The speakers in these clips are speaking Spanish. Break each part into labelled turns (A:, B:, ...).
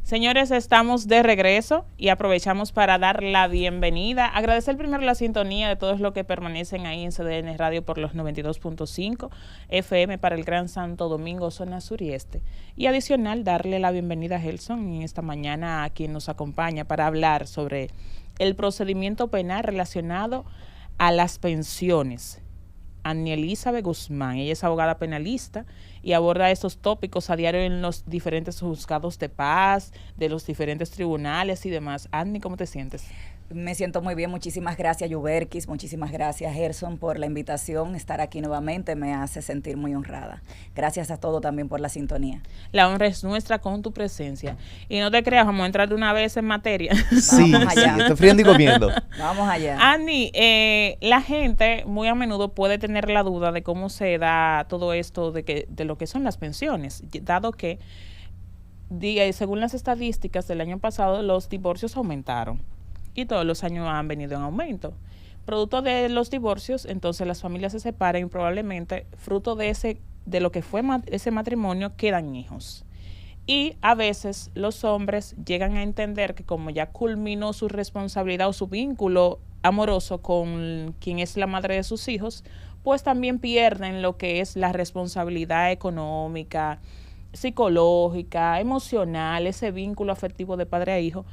A: Señores, estamos de regreso y aprovechamos para dar la bienvenida. Agradecer primero la sintonía de todos los que permanecen ahí en CDN Radio por los 92.5 FM para el Gran Santo Domingo, zona sur y este. Y adicional, darle la bienvenida a Gelson en esta mañana a quien nos acompaña para hablar sobre el procedimiento penal relacionado a las pensiones. Annie Elizabeth Guzmán, ella es abogada penalista y aborda estos tópicos a diario en los diferentes juzgados de paz, de los diferentes tribunales y demás. Annie, ¿cómo te sientes?
B: Me siento muy bien, muchísimas gracias Yuberkis, muchísimas gracias Gerson por la invitación, estar aquí nuevamente me hace sentir muy honrada. Gracias a todos también por la sintonía.
A: La honra es nuestra con tu presencia. Y no te creas, vamos a entrar de una vez en materia.
C: Sí,
B: Vamos allá.
C: sí, estoy friendo y comiendo.
B: Vamos allá.
A: Annie, la gente muy a menudo puede tener la duda de cómo se da todo esto de lo que son las pensiones, dado que, según las estadísticas del año pasado, los divorcios aumentaron. Y todos los años han venido en aumento. Producto de los divorcios, entonces las familias se separan y probablemente fruto de lo que fue ese matrimonio quedan hijos. Y a veces los hombres llegan a entender que como ya culminó su responsabilidad o su vínculo amoroso con quien es la madre de sus hijos, pues también pierden lo que es la responsabilidad económica, psicológica, emocional, ese vínculo afectivo de padre a hijo,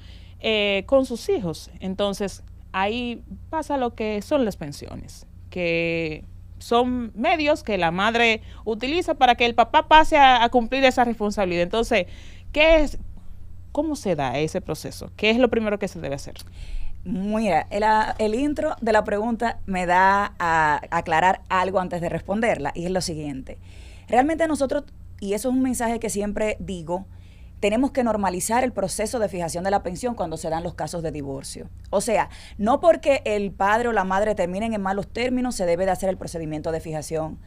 A: con sus hijos. Entonces, ahí pasa lo que son las pensiones, que son medios que la madre utiliza para que el papá pase a cumplir esa responsabilidad. Entonces, ¿cómo se da ese proceso? ¿Qué es lo primero que se debe hacer?
B: Mira, el intro de la pregunta me da a aclarar algo antes de responderla, y es lo siguiente. Realmente nosotros, y eso es un mensaje que siempre digo, tenemos que normalizar el proceso de fijación de la pensión cuando se dan los casos de divorcio. O sea, no porque el padre o la madre terminen en malos términos se debe de hacer el procedimiento de fijación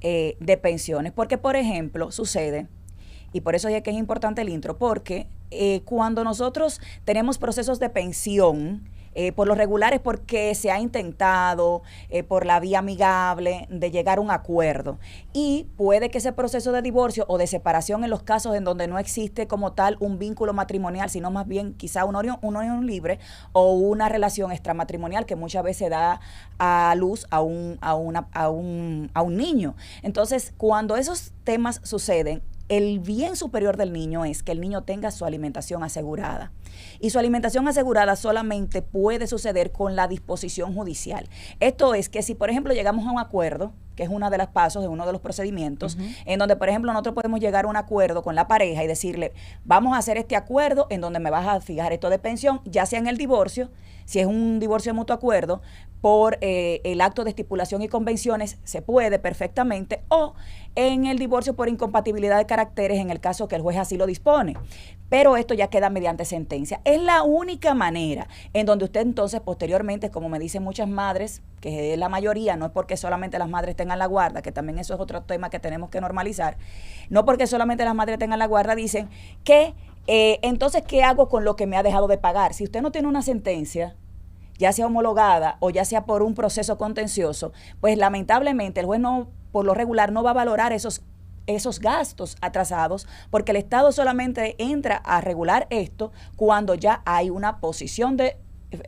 B: de pensiones. Porque, por ejemplo, sucede, y por eso es que es importante el intro, porque cuando nosotros tenemos procesos de pensión, por lo regular es porque se ha intentado por la vía amigable de llegar a un acuerdo, y puede que ese proceso de divorcio o de separación, en los casos en donde no existe como tal un vínculo matrimonial, sino más bien quizá una unión libre o una relación extramatrimonial que muchas veces da a luz a un niño. Entonces, cuando esos temas suceden, el bien superior del niño es que el niño tenga su alimentación asegurada. Y su alimentación asegurada solamente puede suceder con la disposición judicial. Esto es que si, por ejemplo, llegamos a un acuerdo, que es uno de los pasos de uno de los procedimientos, en donde, por ejemplo, nosotros podemos llegar a un acuerdo con la pareja y decirle, vamos a hacer este acuerdo en donde me vas a fijar esto de pensión, ya sea en el divorcio, si es un divorcio de mutuo acuerdo, por el acto de estipulación y convenciones, se puede perfectamente, o en el divorcio por incompatibilidad de caracteres, en el caso que el juez así lo dispone. Pero esto ya queda mediante sentencia. Es la única manera en donde usted entonces posteriormente, como me dicen muchas madres, que es la mayoría, no es porque solamente las madres tengan la guarda, que también eso es otro tema que tenemos que normalizar, no porque solamente las madres tengan la guarda, dicen que entonces, ¿qué hago con lo que me ha dejado de pagar? Si usted no tiene una sentencia, ya sea homologada o ya sea por un proceso contencioso, pues lamentablemente el juez no, por lo regular, no va a valorar esos gastos atrasados, porque el Estado solamente entra a regular esto cuando ya hay una posición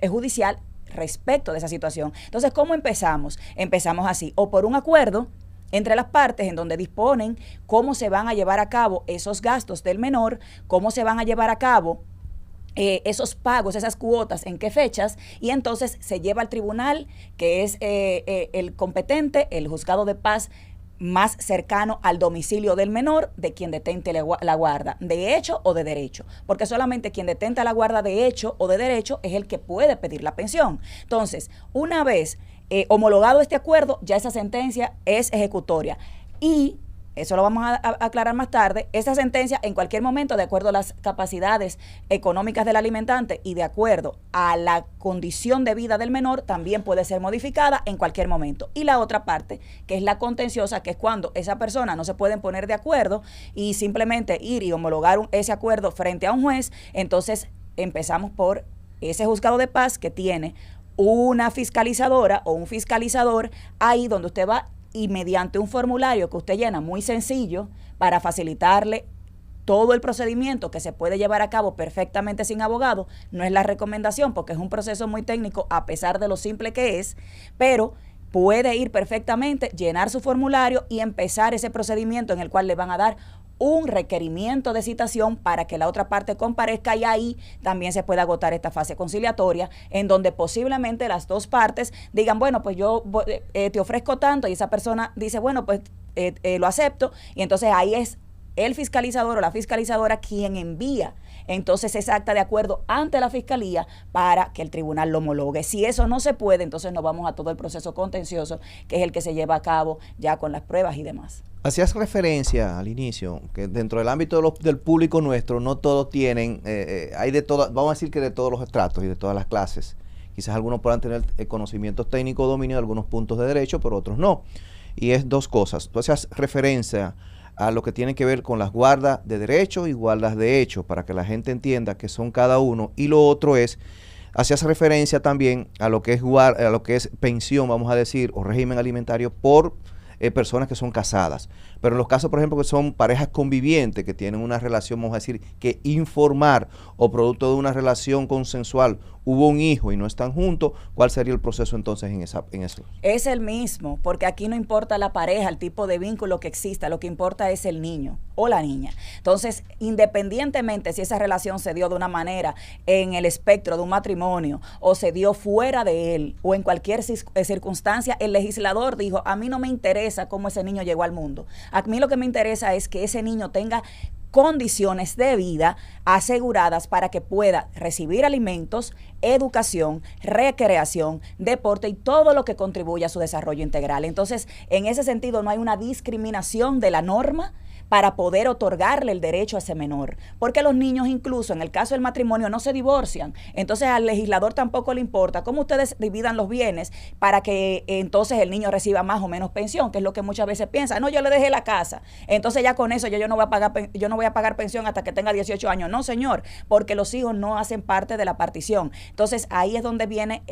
B: judicial respecto de esa situación. Entonces, ¿cómo empezamos? Empezamos así, o por un acuerdo entre las partes en donde disponen cómo se van a llevar a cabo esos gastos del menor, cómo se van a llevar a cabo esos pagos, esas cuotas, en qué fechas, y entonces se lleva al tribunal, que es el competente, el juzgado de paz más cercano al domicilio del menor, de quien detente la guarda, de hecho o de derecho, porque solamente quien detenta la guarda de hecho o de derecho es el que puede pedir la pensión. Entonces, una vez homologado este acuerdo, ya esa sentencia es ejecutoria, y eso lo vamos a aclarar más tarde. Esa sentencia, en cualquier momento, de acuerdo a las capacidades económicas del alimentante y de acuerdo a la condición de vida del menor, también puede ser modificada en cualquier momento. Y la otra parte, que es la contenciosa, que es cuando esa persona no se pueden poner de acuerdo y simplemente ir y homologar ese acuerdo frente a un juez, entonces empezamos por ese juzgado de paz que tiene una fiscalizadora o un fiscalizador ahí donde usted va, y mediante un formulario que usted llena muy sencillo para facilitarle todo el procedimiento que se puede llevar a cabo perfectamente sin abogado, no es la recomendación porque es un proceso muy técnico a pesar de lo simple que es, pero puede ir perfectamente, llenar su formulario y empezar ese procedimiento en el cual le van a dar un requerimiento de citación para que la otra parte comparezca y ahí también se puede agotar esta fase conciliatoria en donde posiblemente las dos partes digan, bueno, pues yo te ofrezco tanto y esa persona dice, bueno, pues lo acepto y entonces ahí es el fiscalizador o la fiscalizadora quien envía entonces esa acta de acuerdo ante la fiscalía para que el tribunal lo homologue. Si eso no se puede, entonces nos vamos a todo el proceso contencioso, que es el que se lleva a cabo ya con las pruebas y demás.
C: Hacías referencia al inicio, que dentro del ámbito del público nuestro, no todos tienen, hay de todas, vamos a decir que de todos los estratos y de todas las clases. Quizás algunos puedan tener conocimientos técnicos, dominio de algunos puntos de derecho, pero otros no. Y es dos cosas. Tú hacías referencia a lo que tiene que ver con las guardas de derecho y guardas de hecho, para que la gente entienda qué son cada uno. Y lo otro es, hacías referencia también a lo que es pensión, vamos a decir, o régimen alimentario por personas que son casadas. Pero en los casos, por ejemplo, que son parejas convivientes, que tienen una relación, vamos a decir, que informar o producto de una relación consensual hubo un hijo y no están juntos, ¿cuál sería el proceso entonces en eso?
B: Es el mismo, porque aquí no importa la pareja, el tipo de vínculo que exista, lo que importa es el niño o la niña. Entonces, independientemente si esa relación se dio de una manera en el espectro de un matrimonio o se dio fuera de él o en cualquier circunstancia, el legislador dijo, a mí no me interesa cómo ese niño llegó al mundo. A mí lo que me interesa es que ese niño tenga condiciones de vida aseguradas para que pueda recibir alimentos, educación, recreación, deporte y todo lo que contribuya a su desarrollo integral. Entonces, en ese sentido, no hay una discriminación de la norma para poder otorgarle el derecho a ese menor. Porque los niños, incluso en el caso del matrimonio, no se divorcian. Entonces, al legislador tampoco le importa cómo ustedes dividan los bienes para que entonces el niño reciba más o menos pensión, que es lo que muchas veces piensa. No, yo le dejé la casa. Entonces, ya con eso yo no voy a pagar pensión hasta que tenga 18 años. No, señor, porque los hijos no hacen parte de la partición. Entonces, ahí es donde viene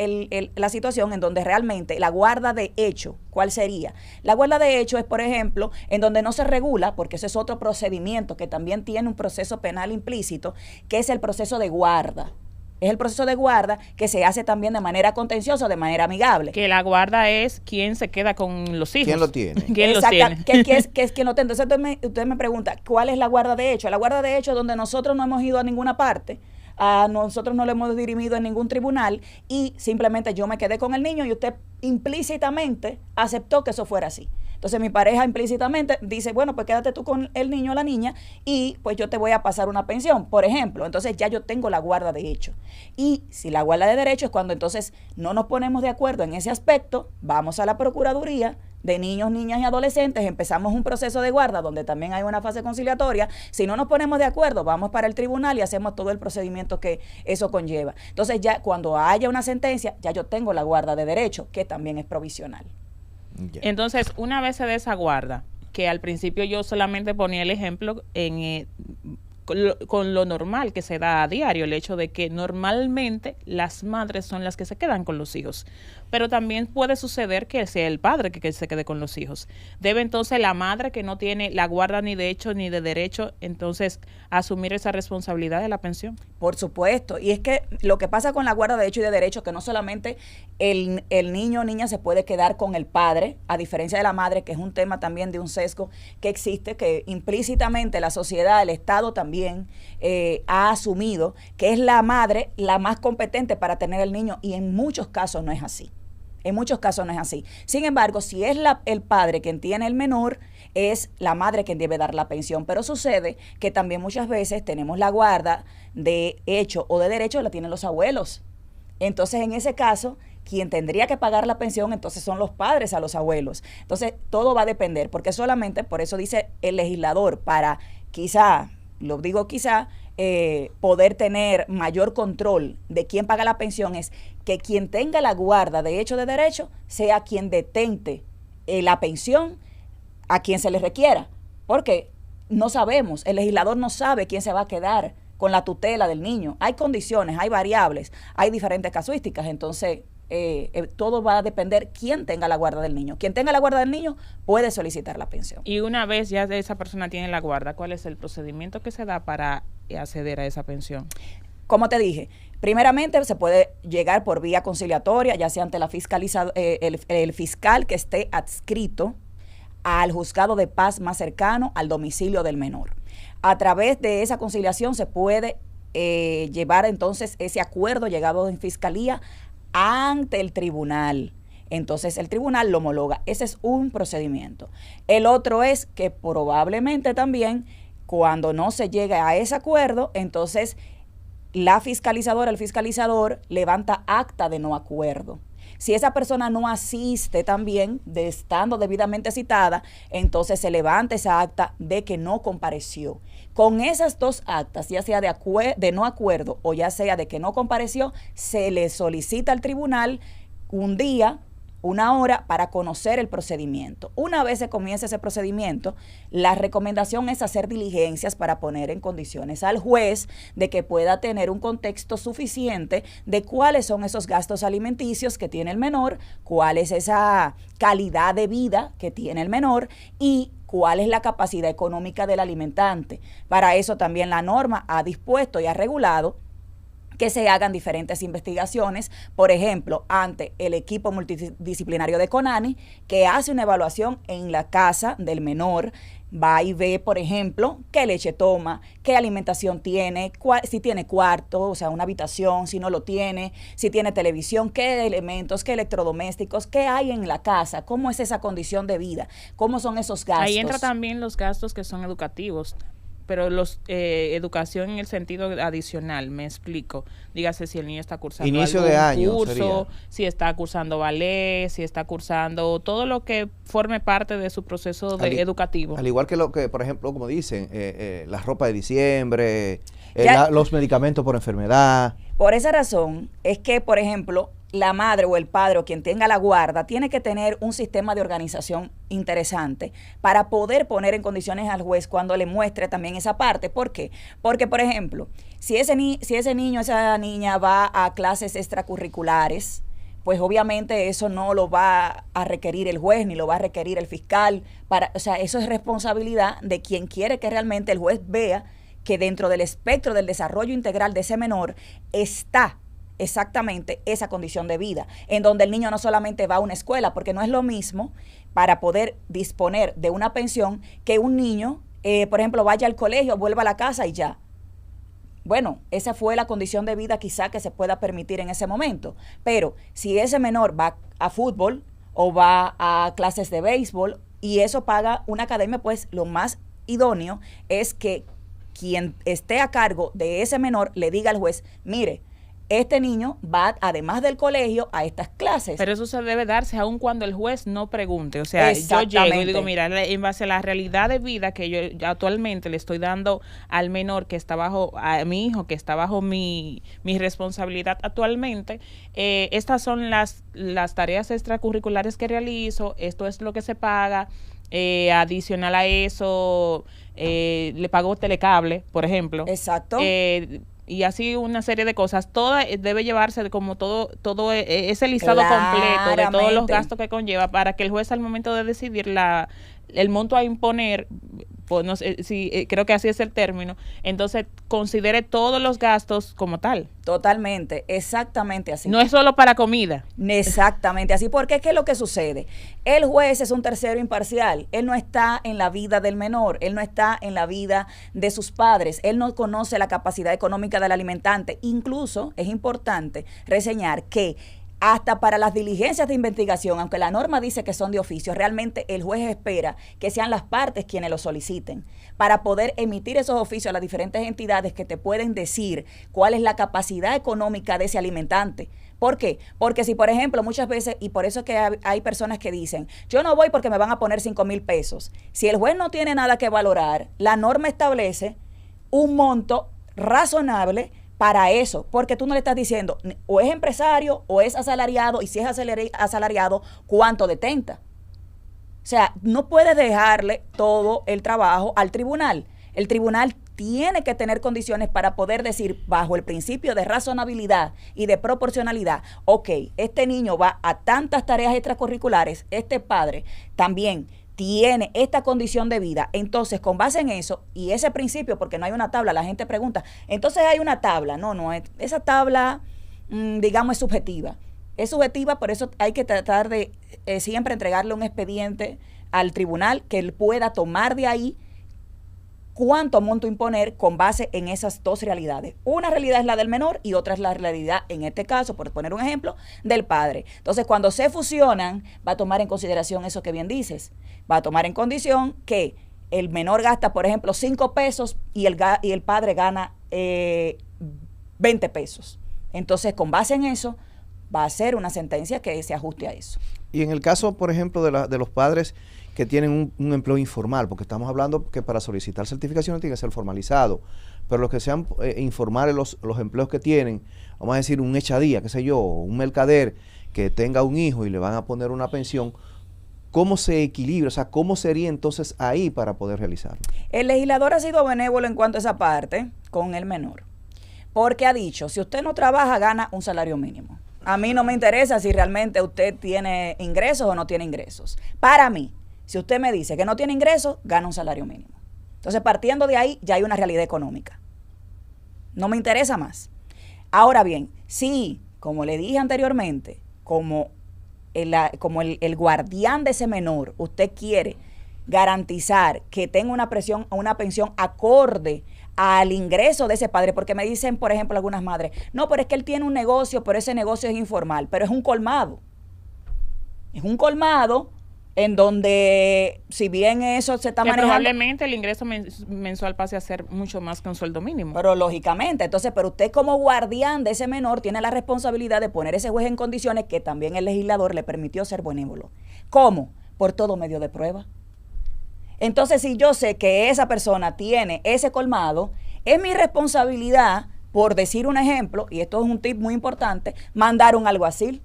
B: la situación en donde realmente la guarda de hecho, ¿cuál sería? La guarda de hecho es, por ejemplo, en donde no se regula, porque ese es otro procedimiento que también tiene un proceso penal implícito, que es el proceso de guarda. Es el proceso de guarda que se hace también de manera contenciosa, de manera amigable.
A: Que la guarda es quien se queda con los hijos.
C: ¿Quién lo tiene?
A: ¿Quién lo tiene?
B: Que es quien lo tiene. Entonces usted me pregunta, ¿cuál es la guarda de hecho? La guarda de hecho es donde nosotros no hemos ido a ninguna parte, a nosotros no le hemos dirimido en ningún tribunal y simplemente yo me quedé con el niño y usted implícitamente aceptó que eso fuera así. Entonces mi pareja implícitamente dice, bueno, pues quédate tú con el niño o la niña y pues yo te voy a pasar una pensión, por ejemplo. Entonces ya yo tengo la guarda de hecho. Y si la guarda de derecho es cuando entonces no nos ponemos de acuerdo en ese aspecto, vamos a la Procuraduría de niños, niñas y adolescentes, empezamos un proceso de guarda donde también hay una fase conciliatoria. Si no nos ponemos de acuerdo, vamos para el tribunal y hacemos todo el procedimiento que eso conlleva. Entonces ya cuando haya una sentencia, ya yo tengo la guarda de derecho, que también es provisional.
A: Yeah. Entonces, una vez se desaguarda, que al principio yo solamente ponía el ejemplo con lo normal que se da a diario, el hecho de que normalmente las madres son las que se quedan con los hijos, pero también puede suceder que sea el padre que se quede con los hijos. Debe entonces la madre, que no tiene la guarda ni de hecho ni de derecho, entonces asumir esa responsabilidad de la pensión.
B: Por supuesto, y es que lo que pasa con la guarda de hecho y de derecho, que no solamente el niño o niña se puede quedar con el padre, a diferencia de la madre, que es un tema también de un sesgo que existe, que implícitamente la sociedad, el Estado también ha asumido que es la madre la más competente para tener el niño, y en muchos casos no es así. En muchos casos no es así. Sin embargo, si es el padre quien tiene el menor, es la madre quien debe dar la pensión. Pero sucede que también muchas veces tenemos la guarda de hecho o de derecho, la tienen los abuelos. Entonces, en ese caso, quien tendría que pagar la pensión, entonces son los padres a los abuelos. Entonces, todo va a depender, porque solamente, por eso dice el legislador, para quizá, lo digo quizá, poder tener mayor control de quién paga la pensión, es que quien tenga la guarda de hecho de derecho sea quien detente la pensión a quien se le requiera, porque no sabemos, el legislador no sabe quién se va a quedar con la tutela del niño. Hay condiciones, hay variables, hay diferentes casuísticas, entonces todo va a depender quién tenga la guarda del niño. Quien tenga la guarda del niño puede solicitar la pensión.
A: Y una vez ya esa persona tiene la guarda, ¿cuál es el procedimiento que se da para acceder a esa pensión?
B: Como te dije, primeramente se puede llegar por vía conciliatoria, ya sea ante la el fiscal que esté adscrito al juzgado de paz más cercano al domicilio del menor. A través de esa conciliación se puede llevar entonces ese acuerdo llegado en fiscalía ante el tribunal. Entonces el tribunal lo homologa. Ese es un procedimiento. El otro es que probablemente también cuando no se llegue a ese acuerdo, entonces la fiscalizadora, el fiscalizador levanta acta de no acuerdo. Si esa persona no asiste también, estando debidamente citada, entonces se levanta esa acta de que no compareció. Con esas dos actas, ya sea de no acuerdo o ya sea de que no compareció, se le solicita al tribunal un día, una hora para conocer el procedimiento. Una vez se comienza ese procedimiento, la recomendación es hacer diligencias para poner en condiciones al juez de que pueda tener un contexto suficiente de cuáles son esos gastos alimenticios que tiene el menor, cuál es esa calidad de vida que tiene el menor y cuál es la capacidad económica del alimentante. Para eso también la norma ha dispuesto y ha regulado que se hagan diferentes investigaciones, por ejemplo, ante el equipo multidisciplinario de CONANI, que hace una evaluación en la casa del menor, va y ve, por ejemplo, qué leche toma, qué alimentación tiene, si tiene cuarto, o sea, una habitación, si no lo tiene, si tiene televisión, qué elementos, qué electrodomésticos, qué hay en la casa, cómo es esa condición de vida, cómo son esos gastos.
A: Ahí entra también los gastos que son educativos. Pero educación en el sentido adicional, me explico. Dígase si el niño está cursando
C: inicio
A: algún
C: de año
A: curso,
C: sería.
A: si está cursando ballet, si está cursando todo lo que forme parte de su proceso educativo.
C: Al igual que lo que, por ejemplo, como dicen, la ropa de diciembre, los medicamentos por enfermedad.
B: Por esa razón es que, por ejemplo, la madre o el padre o quien tenga la guarda tiene que tener un sistema de organización interesante para poder poner en condiciones al juez cuando le muestre también esa parte. ¿Por qué? Porque, por ejemplo, si ese niño, esa niña va a clases extracurriculares, pues obviamente eso no lo va a requerir el juez ni lo va a requerir el fiscal. O sea, eso es responsabilidad de quien quiere que realmente el juez vea que dentro del espectro del desarrollo integral de ese menor está exactamente esa condición de vida, en donde el niño no solamente va a una escuela, porque no es lo mismo para poder disponer de una pensión que un niño, por ejemplo, vaya al colegio, vuelva a la casa y ya. Bueno, esa fue la condición de vida quizá que se pueda permitir en ese momento, pero si ese menor va a fútbol o va a clases de béisbol y eso paga una academia, pues lo más idóneo es que quien esté a cargo de ese menor le diga al juez, mire, este niño va, además del colegio, a estas clases.
A: Pero eso se debe darse aun cuando el juez no pregunte. O sea, yo llego y digo, mira, en base a la realidad de vida que yo actualmente le estoy dando al menor que está a mi hijo que está bajo mi responsabilidad actualmente, estas son las tareas extracurriculares que realizo, esto es lo que se paga. Adicional a eso, le pago telecable, por ejemplo.
B: Exacto.
A: Y así una serie de cosas. Todo debe llevarse como todo ese listado completo de todos los gastos que conlleva para que el juez al momento de decidir el monto a imponer, pues no sé si creo que así es el término, entonces considere todos los gastos como tal.
B: Totalmente, exactamente así.
A: No es solo para comida.
B: Exactamente así, porque ¿qué es lo que sucede? El juez es un tercero imparcial, él no está en la vida del menor, él no está en la vida de sus padres, él no conoce la capacidad económica del alimentante. Incluso es importante reseñar que hasta para las diligencias de investigación, aunque la norma dice que son de oficio, realmente el juez espera que sean las partes quienes lo soliciten para poder emitir esos oficios a las diferentes entidades que te pueden decir cuál es la capacidad económica de ese alimentante. ¿Por qué? Porque si, por ejemplo, muchas veces, y por eso es que hay personas que dicen, yo no voy porque me van a poner 5,000 pesos. Si el juez no tiene nada que valorar, la norma establece un monto razonable para eso, porque tú no le estás diciendo o es empresario o es asalariado, y si es asalariado, ¿cuánto detenta? O sea, no puedes dejarle todo el trabajo al tribunal. El tribunal tiene que tener condiciones para poder decir, bajo el principio de razonabilidad y de proporcionalidad, ok, este niño va a tantas tareas extracurriculares, este padre también tiene esta condición de vida. Entonces, con base en eso y ese principio, porque no hay una tabla, la gente pregunta, entonces hay una tabla. No, esa tabla, digamos, es subjetiva. Es subjetiva, por eso hay que tratar de siempre entregarle un expediente al tribunal que él pueda tomar de ahí cuánto monto imponer con base en esas dos realidades. Una realidad es la del menor y otra es la realidad, en este caso, por poner un ejemplo, del padre. Entonces, cuando se fusionan, va a tomar en consideración eso que bien dices. Va a tomar en condición que el menor gasta, por ejemplo, 5 pesos y el padre gana 20 pesos. Entonces, con base en eso, va a ser una sentencia que se ajuste a eso.
C: Y en el caso, por ejemplo, de los padres que tienen un empleo informal, porque estamos hablando que para solicitar certificación tiene que ser formalizado, pero los que sean informales, los empleos que tienen, vamos a decir un echadía, qué sé yo, un mercader que tenga un hijo y le van a poner una pensión, ¿cómo se equilibra? O sea, ¿cómo sería entonces ahí para poder realizarlo?
B: El legislador ha sido benévolo en cuanto a esa parte con el menor, porque ha dicho, si usted no trabaja, gana un salario mínimo. A mí no me interesa si realmente usted tiene ingresos o no tiene ingresos. Para mí, si usted me dice que no tiene ingresos, gana un salario mínimo. Entonces, partiendo de ahí, ya hay una realidad económica. No me interesa más. Ahora bien, si, como le dije anteriormente, como el guardián de ese menor, usted quiere garantizar que tenga una pensión acorde al ingreso de ese padre, porque me dicen, por ejemplo, algunas madres, no, pero es que él tiene un negocio, pero ese negocio es informal, pero es un colmado. Es un colmado en donde, si bien eso se está manejando,
A: probablemente el ingreso mensual pase a ser mucho más que un sueldo mínimo.
B: Pero lógicamente, entonces, pero usted como guardián de ese menor tiene la responsabilidad de poner ese juez en condiciones que también el legislador le permitió ser benévolo. ¿Cómo? Por todo medio de prueba. Entonces, si yo sé que esa persona tiene ese colmado, es mi responsabilidad, por decir un ejemplo, y esto es un tip muy importante, mandar un alguacil.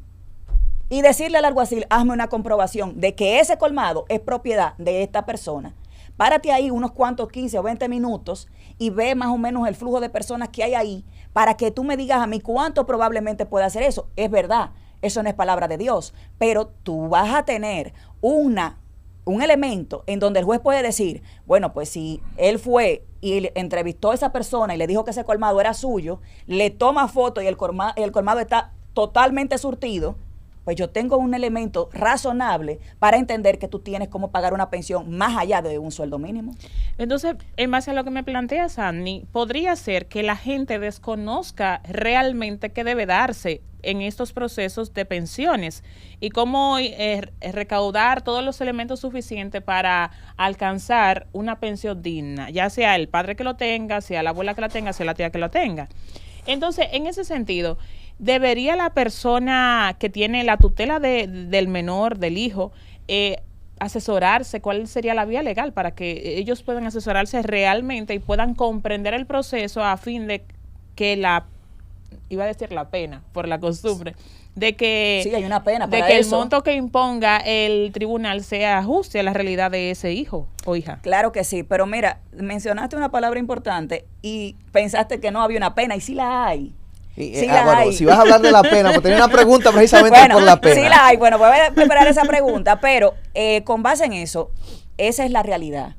B: Y decirle al alguacil, hazme una comprobación de que ese colmado es propiedad de esta persona. Párate ahí unos cuantos 15 o 20 minutos y ve más o menos el flujo de personas que hay ahí para que tú me digas a mí cuánto probablemente puede hacer eso. Es verdad, eso no es palabra de Dios, pero tú vas a tener un elemento en donde el juez puede decir, bueno, pues si él fue y entrevistó a esa persona y le dijo que ese colmado era suyo, le toma foto y el colmado está totalmente surtido, pues yo tengo un elemento razonable para entender que tú tienes cómo pagar una pensión más allá de un sueldo mínimo.
A: Entonces, en base a lo que me plantea Sandy, podría ser que la gente desconozca realmente qué debe darse en estos procesos de pensiones y cómo recaudar todos los elementos suficientes para alcanzar una pensión digna, ya sea el padre que lo tenga, sea la abuela que la tenga, sea la tía que lo tenga. Entonces, en ese sentido, ¿debería la persona que tiene la tutela del menor, del hijo, asesorarse? ¿Cuál sería la vía legal para que ellos puedan asesorarse realmente y puedan comprender el proceso a fin de que iba a decir la pena por la costumbre, de que,
B: sí, hay una pena
A: de
B: para
A: que
B: eso.
A: El monto que imponga el tribunal sea ajuste a la realidad de ese hijo o hija?
B: Claro que sí, pero mira, mencionaste una palabra importante y pensaste que no había una pena, y sí la hay. Sí
C: bueno, si vas a hablar de la pena, pues tenía una pregunta precisamente
B: bueno,
C: por la pena.
B: Sí la hay, bueno, voy a preparar esa pregunta, pero con base en eso, esa es la realidad.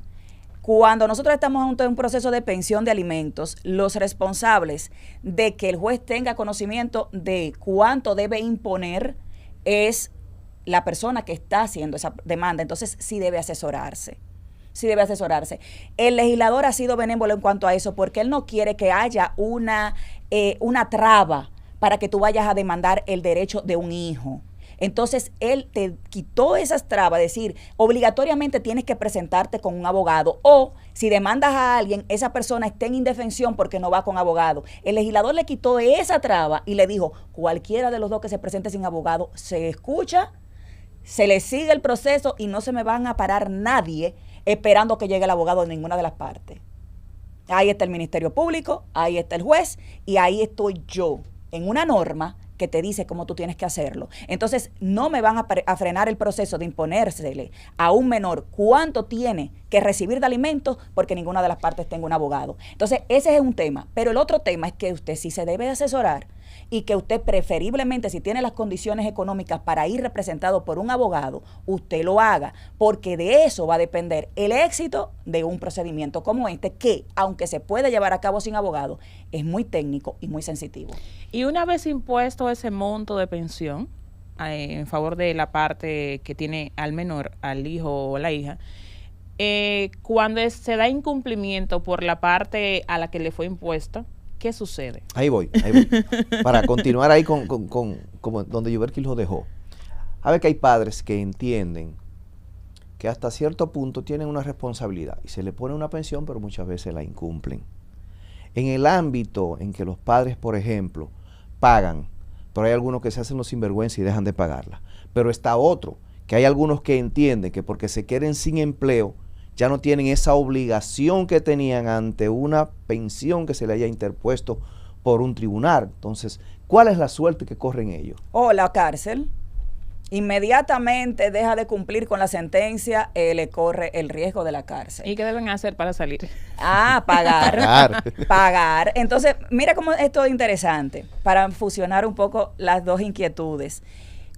B: Cuando nosotros estamos ante un proceso de pensión de alimentos, los responsables de que el juez tenga conocimiento de cuánto debe imponer es la persona que está haciendo esa demanda. Entonces, sí debe asesorarse. Sí debe asesorarse. El legislador ha sido benévolo en cuanto a eso porque él no quiere que haya una traba para que tú vayas a demandar el derecho de un hijo. Entonces, él te quitó esas trabas, es decir, obligatoriamente tienes que presentarte con un abogado o si demandas a alguien, esa persona está en indefensión porque no va con abogado. El legislador le quitó esa traba y le dijo, cualquiera de los dos que se presente sin abogado se escucha, se le sigue el proceso y no se me van a parar nadie esperando que llegue el abogado de ninguna de las partes. Ahí está el Ministerio Público, ahí está el juez y ahí estoy yo en una norma que te dice cómo tú tienes que hacerlo. Entonces, no me van a frenar el proceso de imponérsele a un menor cuánto tiene que recibir de alimentos porque ninguna de las partes tenga un abogado. Entonces, ese es un tema. Pero el otro tema es que usted sí se debe de asesorar y que usted preferiblemente, si tiene las condiciones económicas para ir representado por un abogado, usted lo haga, porque de eso va a depender el éxito de un procedimiento como este, que, aunque se puede llevar a cabo sin abogado, es muy técnico y muy sensitivo.
A: Y una vez impuesto ese monto de pensión en favor de la parte que tiene al menor, al hijo o la hija, cuando se da incumplimiento por la parte a la que le fue impuesto, ¿qué sucede?
C: Ahí voy. Para continuar ahí con como donde Yuberkis lo dejó. A ver que hay padres que entienden que hasta cierto punto tienen una responsabilidad y se le pone una pensión, pero muchas veces la incumplen. En el ámbito en que los padres, por ejemplo, pagan, pero hay algunos que se hacen los sinvergüenza y dejan de pagarla. Pero está otro, que hay algunos que entienden que porque se queden sin empleo, ya no tienen esa obligación que tenían ante una pensión que se le haya interpuesto por un tribunal. Entonces, ¿cuál es la suerte que corren ellos?
B: O la cárcel. Inmediatamente deja de cumplir con la sentencia, le corre el riesgo de la cárcel.
A: ¿Y qué deben hacer para salir?
B: Pagar. Pagar. Entonces, mira cómo esto es interesante, para fusionar un poco las dos inquietudes.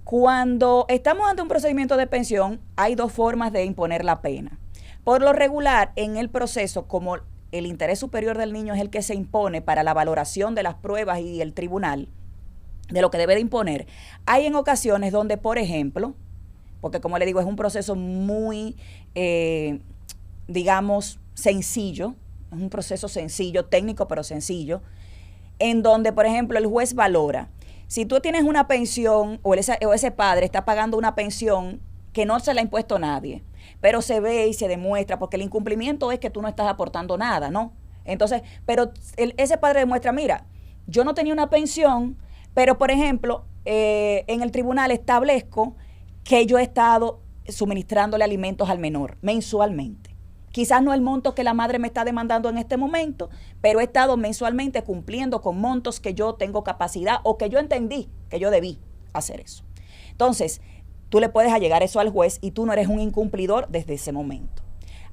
B: Cuando estamos ante un procedimiento de pensión, hay dos formas de imponer la pena. Por lo regular, en el proceso, como el interés superior del niño es el que se impone para la valoración de las pruebas y el tribunal, de lo que debe de imponer, hay en ocasiones donde, por ejemplo, porque como le digo, es un proceso muy, digamos, sencillo, es un proceso sencillo, técnico, pero sencillo, en donde, por ejemplo, el juez valora, si tú tienes una pensión o ese padre está pagando una pensión que no se la ha impuesto nadie, pero se ve y se demuestra, porque el incumplimiento es que tú no estás aportando nada, ¿no? Entonces, pero ese padre demuestra, mira, yo no tenía una pensión, pero por ejemplo, en el tribunal establezco que yo he estado suministrándole alimentos al menor mensualmente. Quizás no el monto que la madre me está demandando en este momento, pero he estado mensualmente cumpliendo con montos que yo tengo capacidad o que yo entendí que yo debí hacer eso. Entonces, tú le puedes allegar eso al juez y tú no eres un incumplidor desde ese momento.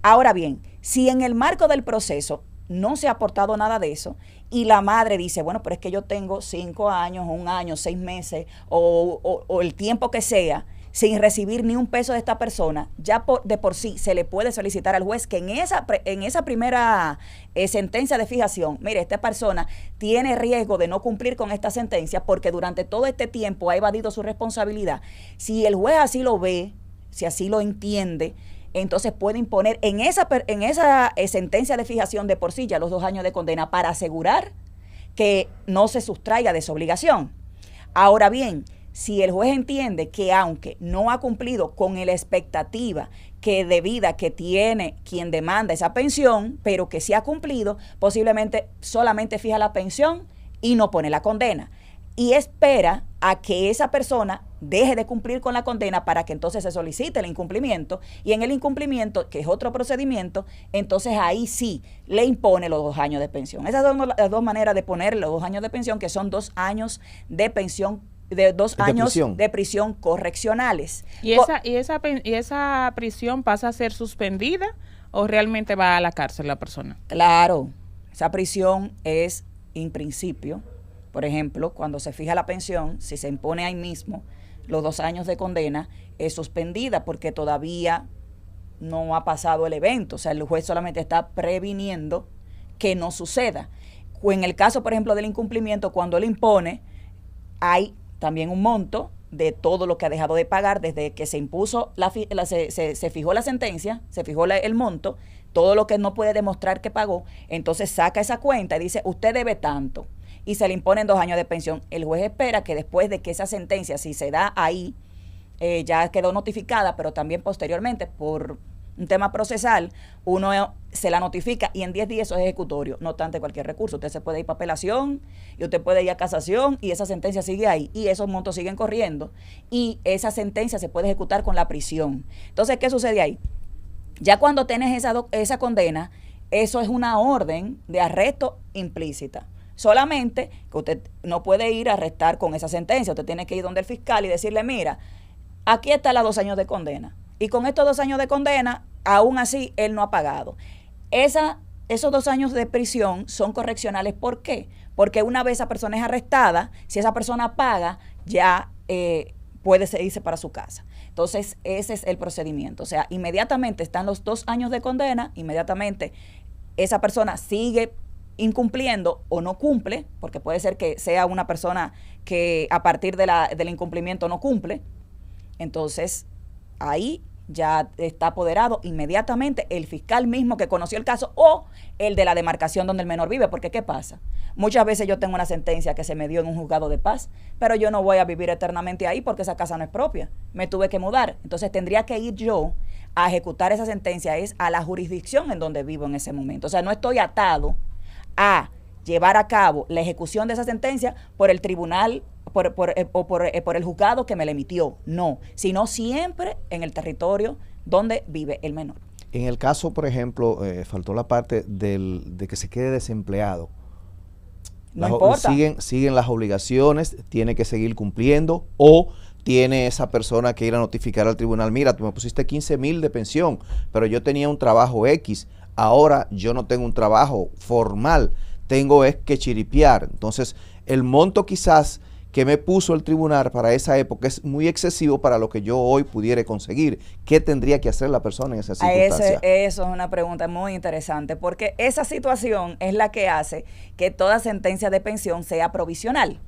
B: Ahora bien, si en el marco del proceso no se ha aportado nada de eso y la madre dice, bueno, pero es que yo tengo 5 años, 1 año, 6 meses o el tiempo que sea sin recibir ni un peso de esta persona, ya de por sí se le puede solicitar al juez que en esa primera sentencia de fijación, mire, esta persona tiene riesgo de no cumplir con esta sentencia porque durante todo este tiempo ha evadido su responsabilidad. Si el juez así lo ve, si así lo entiende, entonces puede imponer en esa sentencia de fijación de por sí ya los 2 años de condena para asegurar que no se sustraiga de su obligación. Ahora bien, si el juez entiende que aunque no ha cumplido con la expectativa de vida que tiene quien demanda esa pensión, pero que sí ha cumplido, posiblemente solamente fija la pensión y no pone la condena. Y espera a que esa persona deje de cumplir con la condena para que entonces se solicite el incumplimiento. Y en el incumplimiento, que es otro procedimiento, entonces ahí sí le impone los 2 años de pensión. Esas son las dos maneras de poner los 2 años de pensión, que son 2 años de pensión, de 2 años de prisión correccionales.
A: ¿Y esa prisión pasa a ser suspendida o realmente va a la cárcel la persona?
B: Claro, esa prisión es en principio. Por ejemplo, cuando se fija la pensión, si se impone ahí mismo los 2 años de condena, es suspendida porque todavía no ha pasado el evento. O sea, el juez solamente está previniendo que no suceda. O en el caso, por ejemplo, del incumplimiento, cuando él impone, hay también un monto de todo lo que ha dejado de pagar desde que se impuso, se fijó la sentencia, se fijó el monto, todo lo que no puede demostrar que pagó, entonces saca esa cuenta y dice, usted debe tanto. Y se le imponen 2 años de pensión. El juez espera que después de que esa sentencia, si se da ahí, ya quedó notificada, pero también posteriormente por un tema procesal, uno se la notifica y en 10 días eso es ejecutorio, no obstante cualquier recurso. Usted se puede ir para apelación y usted puede ir a casación y esa sentencia sigue ahí y esos montos siguen corriendo y esa sentencia se puede ejecutar con la prisión. Entonces, ¿qué sucede ahí? Ya cuando tienes esa condena, eso es una orden de arresto implícita. Solamente que usted no puede ir a arrestar con esa sentencia. Usted tiene que ir donde el fiscal y decirle, mira, aquí está los 2 años de condena. Y con estos 2 años de condena, aún así, él no ha pagado. Esos 2 años de prisión son correccionales. ¿Por qué? Porque una vez esa persona es arrestada, si esa persona paga, ya puede irse para su casa. Entonces, ese es el procedimiento. O sea, inmediatamente están los 2 años de condena, inmediatamente esa persona sigue incumpliendo o no cumple, porque puede ser que sea una persona que a partir del incumplimiento no cumple. Entonces, ahí ya está apoderado inmediatamente el fiscal mismo que conoció el caso o el de la demarcación donde el menor vive, porque ¿qué pasa? Muchas veces yo tengo una sentencia que se me dio en un juzgado de paz, pero yo no voy a vivir eternamente ahí porque esa casa no es propia, me tuve que mudar, entonces tendría que ir yo a ejecutar esa sentencia, es a la jurisdicción en donde vivo en ese momento, o sea, no estoy atado a llevar a cabo la ejecución de esa sentencia por el tribunal por el juzgado que me la emitió, no, sino siempre en el territorio donde vive el menor.
C: En el caso, por ejemplo, faltó la parte de que se quede desempleado.
B: No importa.
C: Siguen las obligaciones, tiene que seguir cumpliendo, o tiene esa persona que ir a notificar al tribunal, mira, tú me pusiste 15,000 de pensión, pero yo tenía un trabajo X, ahora yo no tengo un trabajo formal, tengo que chiripear. Entonces, el monto quizás que me puso el tribunal para esa época es muy excesivo para lo que yo hoy pudiera conseguir. ¿Qué tendría que hacer la persona en esa circunstancia?
B: Eso es una pregunta muy interesante, porque esa situación es la que hace que toda sentencia de pensión sea provisional.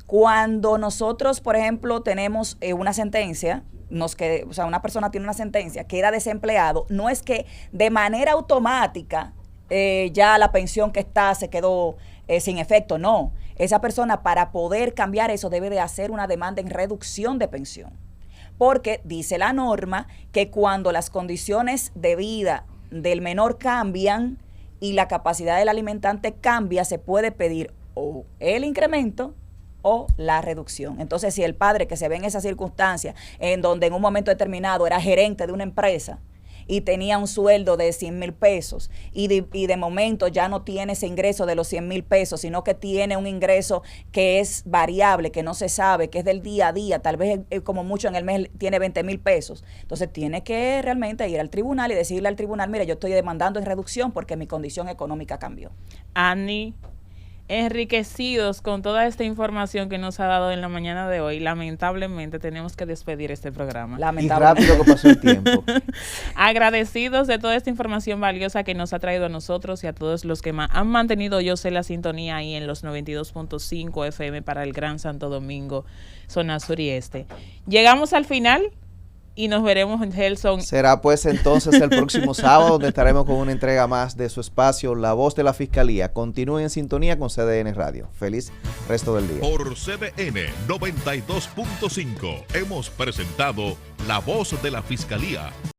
B: Cuando nosotros, por ejemplo, tenemos una sentencia, o sea, una persona tiene una sentencia, queda desempleado, no es que de manera automática ya la pensión que está se quedó sin efecto, no. Esa persona, para poder cambiar eso, debe de hacer una demanda en reducción de pensión. Porque dice la norma que cuando las condiciones de vida del menor cambian y la capacidad del alimentante cambia, se puede pedir o el incremento o la reducción. Entonces, si el padre que se ve en esa circunstancia, en donde en un momento determinado era gerente de una empresa, y tenía un sueldo de 100,000 pesos y de momento ya no tiene ese ingreso de los 100,000 pesos, sino que tiene un ingreso que es variable, que no se sabe, que es del día a día, tal vez como mucho en el mes tiene 20,000 pesos. Entonces tiene que realmente ir al tribunal y decirle al tribunal, mire, yo estoy demandando en reducción porque mi condición económica cambió.
A: Ani, enriquecidos con toda esta información que nos ha dado en la mañana de hoy, lamentablemente tenemos que despedir este programa.
C: Y rápido que pasó el tiempo.
A: Agradecidos de toda esta información valiosa que nos ha traído a nosotros y a todos los que han mantenido, yo sé, la sintonía ahí en los 92.5 FM para el Gran Santo Domingo, zona sur y este. Llegamos al final y nos veremos en Gelson.
C: Será pues entonces el próximo sábado, donde estaremos con una entrega más de su espacio La Voz de la Fiscalía. Continúen en sintonía con CDN Radio. Feliz resto del día.
D: Por CDN 92.5 hemos presentado La Voz de la Fiscalía.